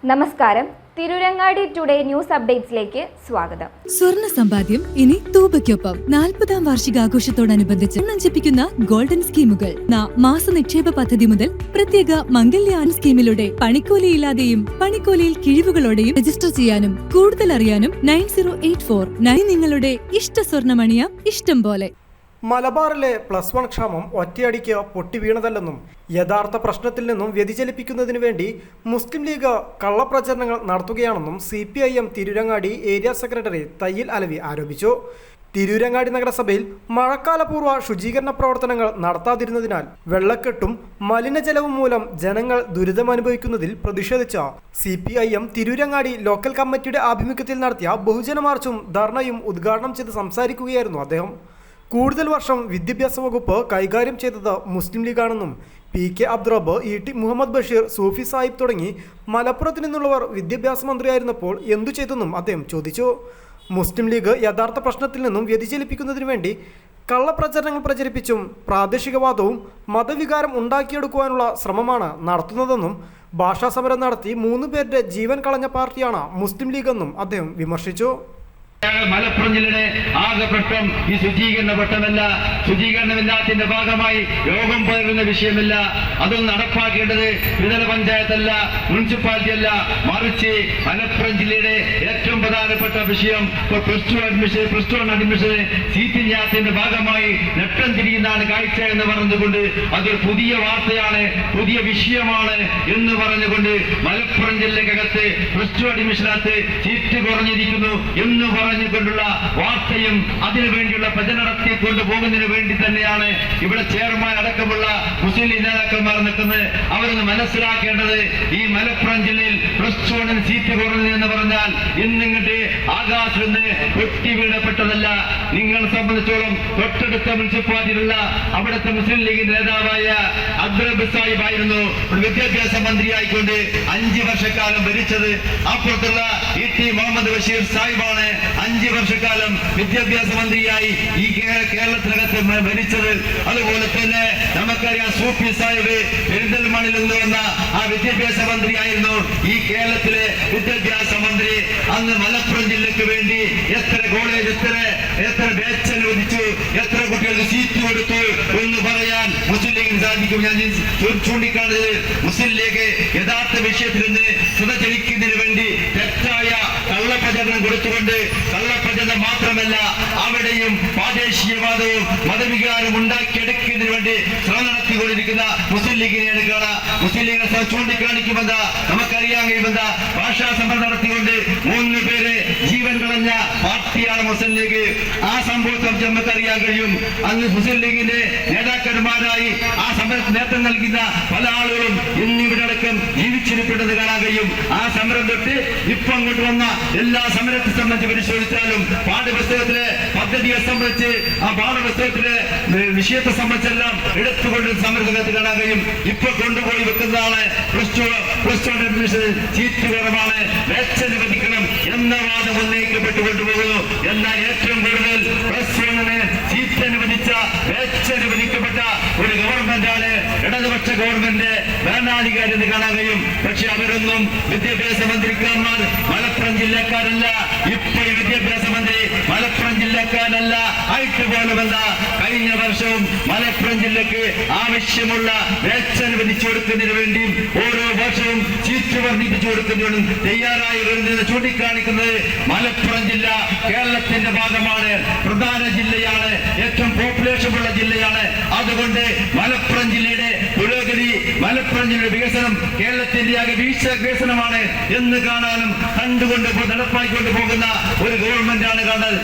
നമസ്കാരം. Tirurangadi today news അപ്ഡേറ്റ്സിലേക്ക് സ്വാഗതം. സ്വർണ്ണ സമ്പാദ്യം ഇനി തൂബയ്ക്കൊപ്പം 40ാം വാർഷികാഘോഷത്തോടനുബന്ധിച്ച് നഞ്ചിപ്പിക്കുന്ന ഗോൾഡൻ സ്കീമുകൾ. മാസ നിക്ഷേപ പദ്ധതി മുതൽ പ്രത്യേക മംഗല്യാൻ സ്കീമിലൂടെ പണിക്കൂലിയില്ലാതെയും പണിക്കൂലിയിൽ കിഴിവുകളോടെയും രജിസ്റ്റർ ചെയ്യാനും കൂടുതൽ അറിയാനും 9084 നിങ്ങളുടെ ഇഷ്ട സ്വർണ്ണമണിയാം ഇഷ്ടം പോലെ. മലബാറിലെ +1 ക്ഷാമം ഒറ്റയടിക്ക് പൊട്ടി വീണതല്ലെന്നും യഥാർത്ഥ പ്രശ്നത്തിൽ നിന്നും വ്യതിചലിപ്പിക്കുന്നതിനു വേണ്ടി മുസ്ലിം ലീഗ് കള്ളപ്രചരണങ്ങൾ നടത്തുകയാണെന്നും CPIM Tirurangadi area secretary Thayyil Alavi ആരോപിച്ചു. തിരൂരങ്ങാടി നഗരസഭയിൽ മഴക്കാലപൂർവ്വ ശുചീകരണ പ്രവർത്തനങ്ങൾ നടത്താതിരുന്നതിനാൽ വെള്ളക്കെട്ടും മലിനജലവും മൂലം ജനങ്ങൾ ദുരിതമനുഭവിക്കുന്നതിൽ പ്രതിഷേധിച്ച CPIM തിരൂരങ്ങാടി ലോക്കൽ കമ്മിറ്റിയുടെ ആഭിമുഖ്യത്തിൽ നടത്തിയ ബഹുജന മാർച്ചും ധർണയും ഉദ്ഘാടനം ചെയ്ത് സംസാരിക്കുകയായിരുന്നു അദ്ദേഹം. കൂടുതൽ വർഷം വിദ്യാഭ്യാസ വകുപ്പ് കൈകാര്യം ചെയ്തത് മുസ്ലിം ലീഗാണെന്നും PK അബ്ദുറബ്ബ്, ET മുഹമ്മദ് ബഷീർ, സൂഫി സാഹിബ് തുടങ്ങി മലപ്പുറത്ത് നിന്നുള്ളവർ വിദ്യാഭ്യാസ മന്ത്രിയായിരുന്നപ്പോൾ എന്തു ചെയ്തെന്നും അദ്ദേഹം ചോദിച്ചു. മുസ്ലിം ലീഗ് യഥാർത്ഥ പ്രശ്നത്തിൽ നിന്നും വ്യതിചലിപ്പിക്കുന്നതിനു വേണ്ടി കള്ളപ്രചരണങ്ങൾ പ്രചരിപ്പിച്ചും പ്രാദേശികവാദവും മതവികാരം ഉണ്ടാക്കിയെടുക്കുവാനുള്ള ശ്രമമാണ് നടത്തുന്നതെന്നും ഭാഷാ സമരം നടത്തി 3 പേരുടെ ജീവൻ കളഞ്ഞ പാർട്ടിയാണ് മുസ്ലിം ലീഗെന്നും അദ്ദേഹം വിമർശിച്ചു. മലപ്പുറം ജില്ലയുടെ ആകെ പ്രശ്നം ഈ ശുചീകരണ പ്രശ്നമല്ല. ശുചീകരണമില്ലാത്തതിന്റെ ഭാഗമായി രോഗം പകരുന്ന വിഷയമല്ല. അതൊന്നും നടപ്പാക്കേണ്ടത് ത്രിതല പഞ്ചായത്തല്ല, മുനിസിപ്പാലിറ്റി അല്ല, മറിച്ച് മലപ്പുറം ജില്ലയുടെ ഏറ്റവും പ്രധാനപ്പെട്ട വിഷയം +2 അഡ്മിഷന് സീറ്റില്ലാത്തതിന്റെ ഭാഗമായി നെട്ടം തിരിയുന്നതാണ് കാഴ്ച എന്ന് പറഞ്ഞുകൊണ്ട് അതൊരു പുതിയ വാർത്തയാണ്, പുതിയ വിഷയമാണ് എന്ന് പറഞ്ഞുകൊണ്ട് മലപ്പുറം ജില്ലക്കകത്ത് +2 അഡ്മിഷനകത്ത് സീറ്റ് കുറഞ്ഞിരിക്കുന്നു എന്ന് പറഞ്ഞുകൊണ്ടുള്ള വാർത്തയും അതിനുവേണ്ടിയുള്ള പ്രചരണം നടത്തിക്കൊണ്ട് പോകുന്നതിന് വേണ്ടി തന്നെയാണ് ഇവിടെ ചെയർമാൻ അടക്കമുള്ള മുസ്ലിം നേതാക്കന്മാർ നിൽക്കുന്നത്. അവരൊന്ന് മനസ്സിലാക്കേണ്ടത് ഈ മലപ്പുറം ജില്ലയിൽ +1 സീറ്റ് കുറഞ്ഞു എന്ന് പറഞ്ഞാൽ ഇന്നിങ്ങോട്ട് ആകാശത്ത് നിന്ന് പൊട്ടി വീഴപ്പെട്ടതല്ല. നിങ്ങളെ സംബന്ധിച്ചോളം തൊട്ടടുത്ത മുനിസിപ്പാലിറ്റിയിലുള്ള അവിടുത്തെ മുസ്ലിം ലീഗിന്റെ നേതാവായ അബ്ദുറബ്ബ് സാഹിബ് ആയിരുന്നു വിദ്യാഭ്യാസ മന്ത്രിയായിക്കൊണ്ട് 5 വർഷക്കാലം ഭരിച്ചത്. അപ്പുറത്തുള്ള ET മുഹമ്മദ് ബഷീർ സാഹിബാണ് 5 വർഷക്കാലം വിദ്യാഭ്യാസ മന്ത്രിയായി ഈ കേരളത്തിനകത്ത് ഭരിച്ചത്. അതുപോലെ തന്നെ നമുക്കറിയാം സൂഫി സാഹിബ് പെരിന്തൽമണ്ണിൽ നിന്ന് വന്ന ആ വിദ്യാഭ്യാസ മന്ത്രിയായിരുന്നു ഈ കേരളത്തിലെ വിദ്യാഭ്യാസ മന്ത്രി. അന്ന് മലപ്പുറം ജില്ലക്ക് വേണ്ടി എത്ര കോളേജ് എത്ര ബാച്ച് അനുവദിച്ചു, എത്ര കുട്ടികൾക്ക് സീറ്റ് കൊടുത്തു എന്ന് പറയാൻ മുസ്ലിം ലീഗിന് സാധിക്കും. ഞാൻ ചൂണ്ടിക്കാണുന്നത് മുസ്ലിം ലീഗ് യഥാർത്ഥ വിഷയത്തിൽ നിന്ന് ശ്രദ്ധ ചെലുത്തുന്നതിന് വേണ്ടി തെറ്റായ കള്ളപ്രചരണം കൊടുത്തുകൊണ്ട് കള്ളപ്രചരണം മാത്രമല്ല അവിടെയും പ്രാദേശികവാദവും മതവികാരം ഉണ്ടാക്കിയെടുക്കുന്നതിന് വേണ്ടി ശ്രമം നടത്തിക്കൊണ്ടിരിക്കുന്ന മുസ്ലിം ലീഗിനെയാണ് കാണാം. മുസ്ലിം ലീഗിനെ ചൂണ്ടിക്കാണിക്കുമെന്ന് നമുക്കറിയാൻ കഴിയുമെന്ന ഭാഷാ സമരം നടത്തിക്കൊണ്ട് 3 പേര് ജീവൻ കളഞ്ഞ പാർട്ടിയാണ് മുസ്ലിം ലീഗ്. ആ സംഭവത്തെ നമുക്കറിയാൻ കഴിയും. അന്ന് മുസ്ലിം ലീഗിന്റെ നേതാക്കന്മാരായി ആ സമരത്തിന് നേതൃത്വം നൽകുന്ന പല ആളുകളും ഇന്നിവിടെ അടക്കം ജീവിച്ചിരിപ്പുണ്ടെന്ന് കാണാൻ കഴിയും. ആ സമരം തൊട്ട് ഇപ്പൊ അങ്ങോട്ട് വന്ന എല്ലാ സമരത്തെ സംബന്ധിച്ച് പരിശോധിച്ചാലും പാഠ്യപുസ്തകത്തിലെ പദ്ധതിയെ സംബന്ധിച്ച് ആ പാഠപുസ്തകത്തിലെ വിഷയത്തെ സംബന്ധിച്ചെല്ലാം എടുത്തുകൊണ്ട് സമരത്തെ കാണാൻ കഴിയും. ഇപ്പൊ കൊണ്ടുപോയി വെക്കുന്നതാണ് +2 അഡ്മിഷൻ സീറ്റ് കുറവാണ്, ബാച്ച് അനുവദിക്കണം എന്ന വാദം ഉന്നയിക്കപ്പെട്ടുകൊണ്ടുപോകുന്നു. എന്നാൽ ഏറ്റവും കൂടുതൽ +1 സീറ്റ് അനുവദിച്ച ബാച്ച് അനുവദിക്കപ്പെട്ട ഒരു ഗവൺമെന്റാണ് ഇടതുപക്ഷ ഗവൺമെന്റ് ഭരണാധികാരി കാണാൻ കഴിയും. പക്ഷെ അവരൊന്നും വിദ്യാഭ്യാസ മന്ത്രിക്കാരന്മാർ മലപ്പുറം ജില്ലക്കാരല്ല. ഇപ്പൊ ഈ വിദ്യാഭ്യാസ മന്ത്രി മലപ്പുറം ജില്ലക്കാരനല്ല ആയിട്ട് പോലുമല്ല. കഴിഞ്ഞ വർഷവും മലപ്പുറം ജില്ലക്ക് ആവശ്യമുള്ള ബാച്ച് അനുവദിച്ചു കൊടുക്കുന്നതിന് വേണ്ടിയും ഓരോ വർഷവും സീറ്റ് വർദ്ധിപ്പിച്ചു കൊടുക്കുന്നതിനും തയ്യാറായി വരുന്നത് ചൂണ്ടിക്കാണിക്കുന്നത് മലപ്പുറം ജില്ല കേരളത്തിന്റെ ഭാഗമാണ്, പ്രധാന ജില്ലയാണ്, ഏറ്റവും പോപ്പുലേഷൻ ഉള്ള ജില്ലയാണ്. അതുകൊണ്ട് മലപ്പുറം ജില്ലയുടെ പുരോഗതി, മലപ്പുറം ജില്ലയുടെ വികസനം കേരളത്തിന്റെ ആകെ വീഴ്ച വികസനമാണ് എന്ന് കാണാനും കണ്ടുകൊണ്ട് നടപ്പാക്കിക്കൊണ്ട് പോകുന്ന ഒരു ഗവൺമെന്റാണ് കാണാൻ.